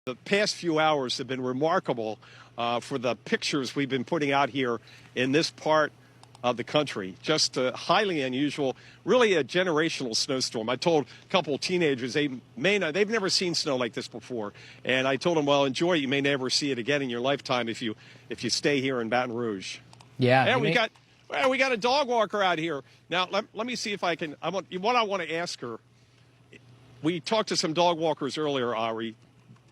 The past few hours have been remarkable for the pictures we've been putting out here in this part of the country. Just highly unusual, really a generational snowstorm. I told a couple of teenagers they've never seen snow like this before, and I told them, well, enjoy it. You may never see it again in your lifetime if you stay here in Baton Rouge. Yeah, and we got a dog walker out here. Now let me see if I can. What I want to ask her. We talked to some dog walkers earlier, Ari.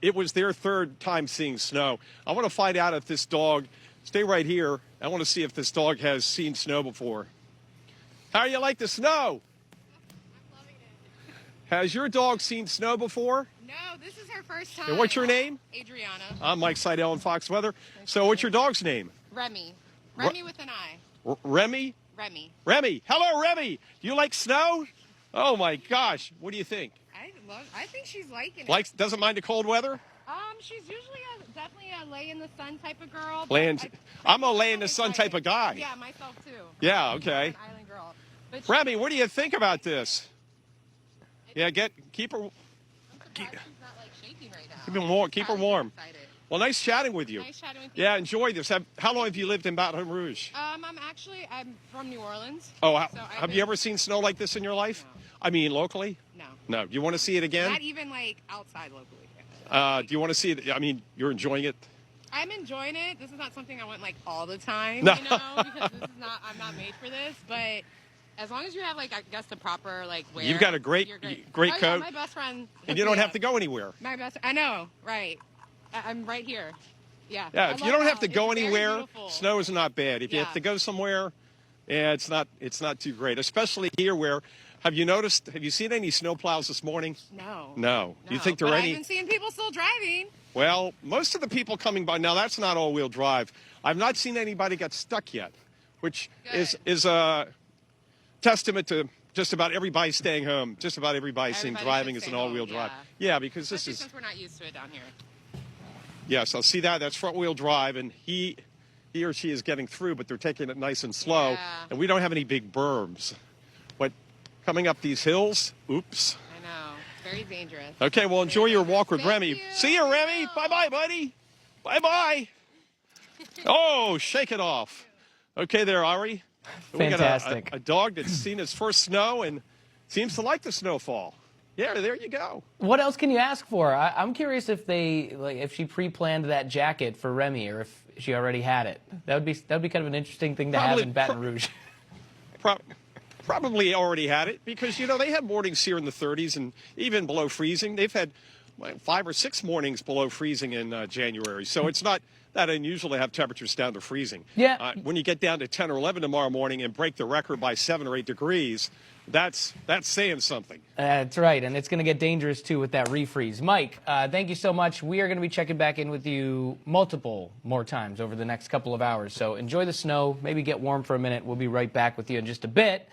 It was their third time seeing snow. I want to find out if this dog, stay right here. I want to see if this dog has seen snow before. How do you like the snow? I'm loving it. Has your dog seen snow before? No, this is her first time. And what's your name? Adriana. I'm Mike Seidel in Fox Weather. So what's your dog's name? Remy. Remy with an I. Remy? Remy. Remy. Hello, Remy. Do you like snow? Oh, my gosh. What do you think? I think she's liking it. Doesn't mind the cold weather? She's usually definitely a lay in the sun type of girl. I'm a lay in the sun type of guy. Yeah, myself too. Yeah, okay. An island girl. But Remy, what do you think about this? Yeah, keep her. I'm surprised she's not like shaking right now. Keep her warm. Excited. Well, nice chatting with you. Nice chatting with you. Yeah, enjoy this. How long have you lived in Baton Rouge? I'm from New Orleans. Oh, so have you ever seen snow like this in your life? No. I mean, locally? No. No. You want to see it again? Not even like outside locally. Do you want to see it? I mean, you're enjoying it? I'm enjoying it. This is not something I want like all the time, No. you know, because I'm not made for this. But as long as you have like, I guess the proper like wear. You've got a great Oh, coat. yeah, my best friend. And you don't have to go anywhere. I know, right? I'm right here. Yeah. Yeah, if you don't have to go It's very anywhere, beautiful. snow is not bad. If you have to go somewhere, yeah, it's not too great. Especially here where, have you seen any snowplows this morning? No. Do you think there are any? I've been seeing people still driving. Well, most of the people coming by, now that's not all-wheel drive. I've not seen anybody get stuck yet, which is a testament to just about everybody staying home, just about everybody seeing driving as an all-wheel drive. Yeah, because this is... since we're not used to it down here. Yes, I'll see that. That's front-wheel drive, and he or she is getting through, but they're taking it nice and slow, Yeah. and we don't have any big berms. But coming up these hills, oops. I know. Very dangerous. Okay, well, enjoy your walk with Thank Remy. you. See you, Remy. Bye-bye, buddy. Bye-bye. Oh, shake it off. Okay there, Ari. Fantastic. We got a dog that's seen his first snow and seems to like the snowfall. Yeah, there you go. What else can you ask for? I'm curious if if she pre-planned that jacket for Remy, or if she already had it. That'd be kind of an interesting thing to have in Baton Rouge. Probably already had it because, they have mornings here in the 30s and even below freezing. They've had 5 or 6 mornings below freezing in January. So it's not that unusual to have temperatures down to freezing. Yeah. When you get down to 10 or 11 tomorrow morning and break the record by 7 or 8 degrees, that's saying something. That's right, and it's going to get dangerous, too, with that refreeze. Mike, thank you so much. We are going to be checking back in with you multiple more times over the next couple of hours. So enjoy the snow, maybe get warm for a minute. We'll be right back with you in just a bit.